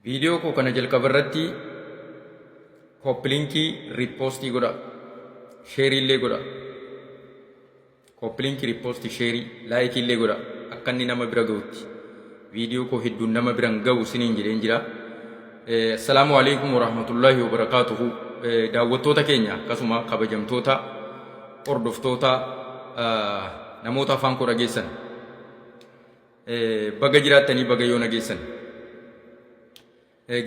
Video ko kana jalqabarratti koppilinkii riippoostii godha, sheerii illee godha. Koppilinkii riippoostii sheerii laayikii illee godha akka inni nama bira ga'utti. Video ko hedduun nama biraan ga'u siniin jedheen jira. Assalaamu alaikum warahmatullahi wabarakatuhu. Daawwattoota keenya akkasuma kabajamtoota hordoftoota namoota afaan koo dhageessan baga jiraattanii baga yoo nageessan.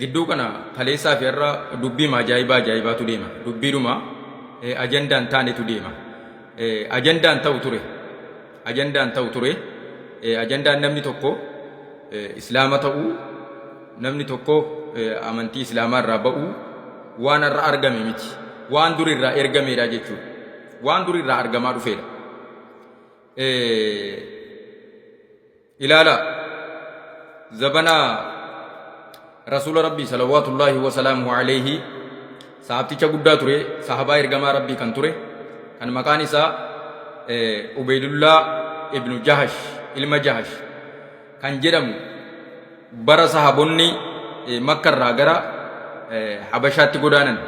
Gidduu kana kaleessaa fi irra dubbii ajaa'ibaatu deema. Dubbiidhuma ajandaan taanetu deema. Ajandaan ta'u ture. Ajandaan namni tokko islaama ta'uu, namni tokko amantii islaamaa irraa ba'uu waan irra argame miti. Waan dur irraa ergameedha jechuudha. Waan dur irraa argamaa dhufeedha. Ilaala zabanaa رسول ربي صلوات الله وسلامه عليه صحابتي guddaa ture, sahabaa ergamaa rabbii kan ture, kan maqaan isaa Ubaydullah ibn Jahash ilma Jahash kan jedhamu bara sahabonni Makka irraa gara Habashaatti godaanan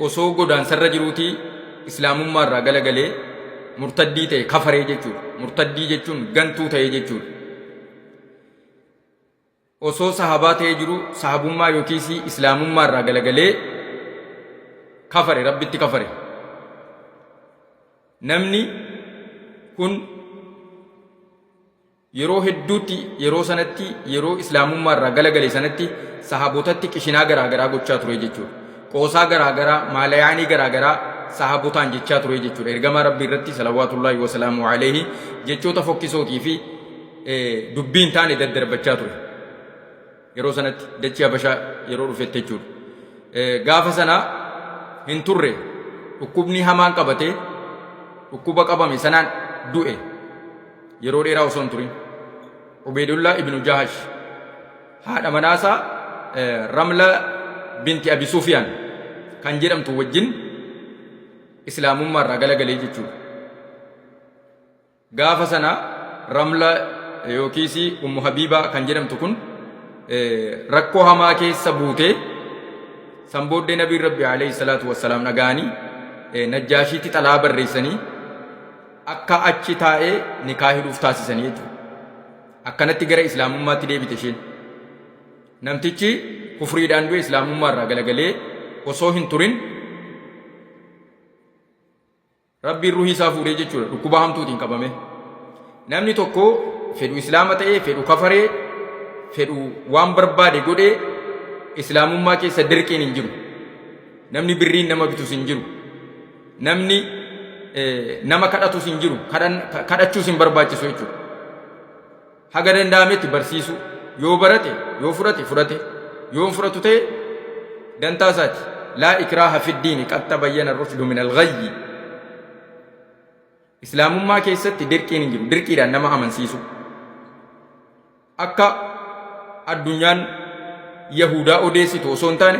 osoo godaansarra jiruuti islaamummaa irraa galagalee murtaddii ta'e kafaree jechuudha. Murtaddii jechuun gantuu ta'e jechuudha. Osoo sahabaa ta'ee jiru sahabummaa yookiis islaamummaa irraa galagalee kafare, rabbitti kafare. Namni kun yeroo hedduutti yeroo sanatti yeroo islaamummaa irraa galagalee sanatti sahabootatti qishinaa garaagaraa gochaa ture jechuudha. Qoosaa garaagaraa, maalayaanii garaagaraa sahabootaan jechaa ture jechuudha. Ergamaa rabbii irratti salawaatullaahi wasalaamu alayhi jechoota fokkisootii fi dubbiin taane daddarbachaa ture. Yeroo sanatti dachii Habashaa yeroo dhufetti jechuudha. Gaafa sana hin turre dhukkubni hamaan qabatee dhukkuba qabame sanaan du'e yeroo dheeraa osoo hin turin. Ubaydullah ibn Jahash haadha manaasaa Ramla binti Abi Sufyaan kan jedhamtu wajjin islaamummaa irraa galagalee jechuudha. Gaafa sana Ramla yookiis Ummu Habiibaa kan jedhamtu kun rakkoo hamaa keessa buutee san booddee nabiin rabbi alayhi salaatu wassalaam dhaga'anii Najjaashiitti xalaa barreessanii akka achi taa'ee nikaahiidhuuf taasisanii jechuudha. Akkanatti gara islaamummaatti deebite isheen. Namtichi kufriidhaan du'e islaamummaa irraa galagalee osoo hin turin rabbiin ruhii isaa fuudhee jechuudha. Dhukkuba hamtuutiin qabame. Namni tokko fedhu islaama ta'ee fedhu kafaree fedhu waan barbaade godhee islaamummaa keessa dirqiin hin jiru. Namni birriin nama bitus hin jiru. Namni nama kadhatus hin jiru. Kadhachuus hin barbaachisu jechuudha. Haga danda'ametti barsiisu. Yoo barate, yoo fudhate, yoo fudhatu ta'e dantaa isaati. Laa ikraaha fiddiini qad tabayyana rushdu min al-ghayyi. Islaamummaa keessatti dirqiin hin jiru. Dirqiidhaan nama amansiisu. Akka addunyaan Yahudaa odeessitu osoo hin taane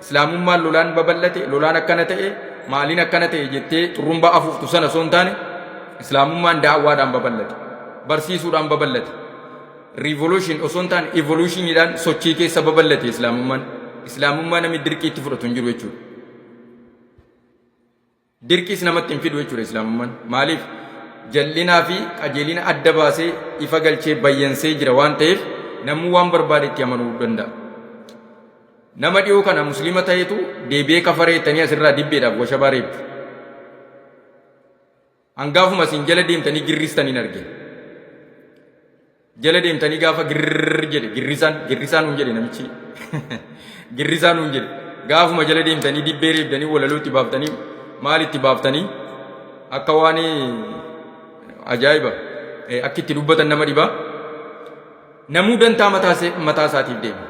islaamummaan lolaan babal'ate, lolaan akkana ta'e, maaliin akkana ta'e jettee xurrumbaa afuuftu sana osoo hin taane islaamummaan daawwaadhaan babal'ate, barsiisuudhaan babal'ate. Revolution osoo hin taane evolutioniidhaan sochii keessa babal'ate islaamummaan. Islaamummaa namni dirqiitti fudhatu hin jiru jechuudha. Dirqiis namatti hin fidu jechuudha islaamummaan. Maaliif? Jallinaa fi qajeelina adda baasee ifa galchee bayyansee jira waan ta'eef namni waan barbaade itti amanuu danda'a. Nama dhiyoo kana musliima ta'etu deebi'ee kafareettanii asirraa dibbeedhaaf washabaa reebdu. Hangaafuma isin jala deemtanii girristanii hin argine. Jala deemtanii gaafa girrrr jedhe girrisaan nuun jedhe namichi. Girrisaan nuun jedhe. Gaafuma jala deemtanii dibbee reebdanii walaloo itti baaftanii maal itti baaftanii akka waan ajaa'iba akka itti dubbatan nama dhibaa. Namuu dantaa mataa isaatiif deema.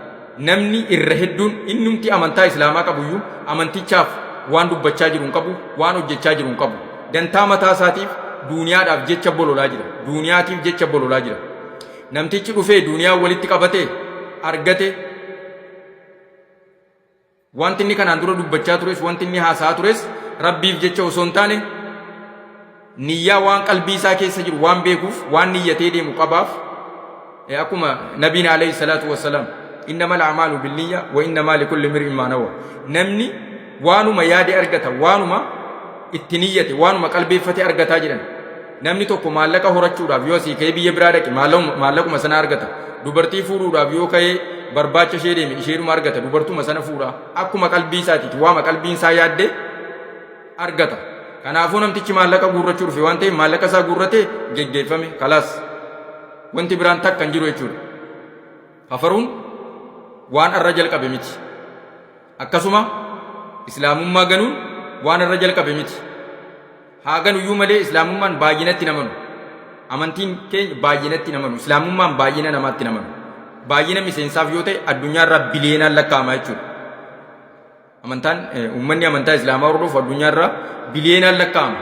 Namni irra hedduun innumti amantaa islaamaa qabuyyuu amantichaaf waan dubbachaa jiru hin qabu, waan hojjechaa jiru hin qabu. Dantaa mataa isaatiif duuniyaadhaaf jecha bololaa jira. Duuniyaatiif jecha bololaa jira. Namtichi dhufee duuniyaa walitti qabatee argate wanti inni kanaan dura dubbachaa tures, wanti inni haasa'aa tures rabbiif jecha osoo hin taane niyyaa waan qalbii isaa keessa jiru waan beekuuf waan niyyatee deemu qabaaf akkuma nabiin alayhi salaatu wassalaam innama al'amaalu binniyya wa innamaa likulli imri'in maa nawaa namni waanuma yaade argata waanuma itti niyyate waanuma qalbeeffate argataa jedhan namni tokko maallaqa horachuudhaaf yoo asii ka'ee biyya biraa dhaqe maallaquma sana argata dubartii fuudhuudhaaf yoo ka'ee barbaacha ishee deeme isheedhuma argata dubartuma sana fuudha akkuma qalbii isaatiiti waama qalbiin isaa yaadde argata kanaafuu namtichi maallaqa guurrachuu dhufe waan ta'eef maallaqa isaa guurratee geggeeffame kalaas wanti biraan takka hin jiru jechuudha kafaruun waan arra jalqabe miti akkasuma islaamummaa ganuun waan arra jalqabe miti haa ganuyyuu malee islaamummaan baay'inatti namanu amantiin keenya baay'inatti namanu islaamummaan baay'ina namaatti namanu baay'ina miseensaaf yoo ta'e addunyaarraa biliyeenaan lakkaa'ama jechuudha amantaan uummanni amantaa islaamaa hordofu addunyaarraa biliyeenaan lakkaa'ama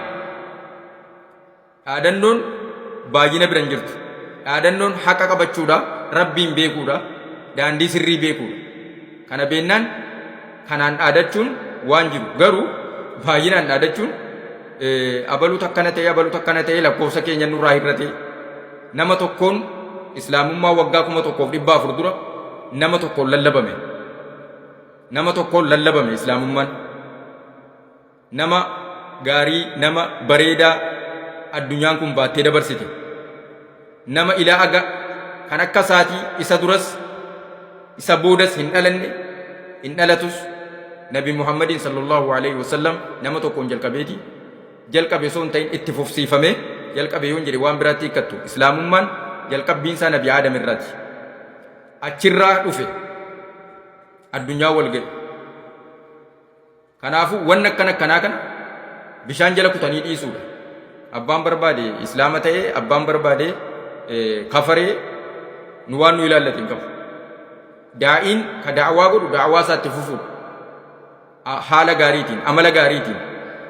dhaadannoon baay'ina biran jirtu dhaadannoon haqa qabachuudha rabbiin beekuudha daandii sirrii beekuudha kana beennaan kanaan dhaadachuun waan jiru garuu baay'inaan dhaadachuun abaluut akkana ta'e lakkoofsa keenya nurraa hir'ate nama tokkoon islaamummaa waggaa 1400 dura nama tokkoon lallabame islaamummaan nama gaarii nama bareedaa addunyaan kun baattee dabarsite nama ilaa aga kan akka isaatii isa duras isa boodas hin dhalanne hin dhalatus nabi muhammadin sallallahu alaihi wasallam nama tokkoon jalqabe osoo hin ta'in itti fufsiifame jalqabe yoon jedhe waan biraatti hiikkattu islaamummaan jalqabbiin isaa nabi aadam irraati achirraa dhufe addunyaa wal ga'e kanaafuu wanni akkanaa kana bishaan jala kutanii dhiisuudha abbaan barbaade islaama ta'ee abbaan barbaade kafaree nu waan nu ilaallate hin qabu daa'iin ka da'awaa godhu da'awaa isaatti fufuudha haala gaariitiin amala gaariitiin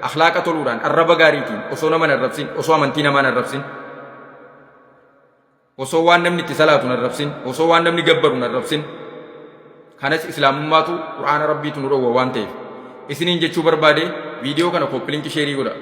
akhlaaqa toluudhaan arraba gaariitiin osoo nama narrabsin osoo amantii namaa narrabsin osoo waan namni itti salaatu narrabsin osoo waan namni gabbaru narrabsin kanas islaamummaatu qur'aana rabbiitu nu dhowwa waan ta'eef isiniin jechuu barbaade viidiyoo kana koppilinkii sheerii godha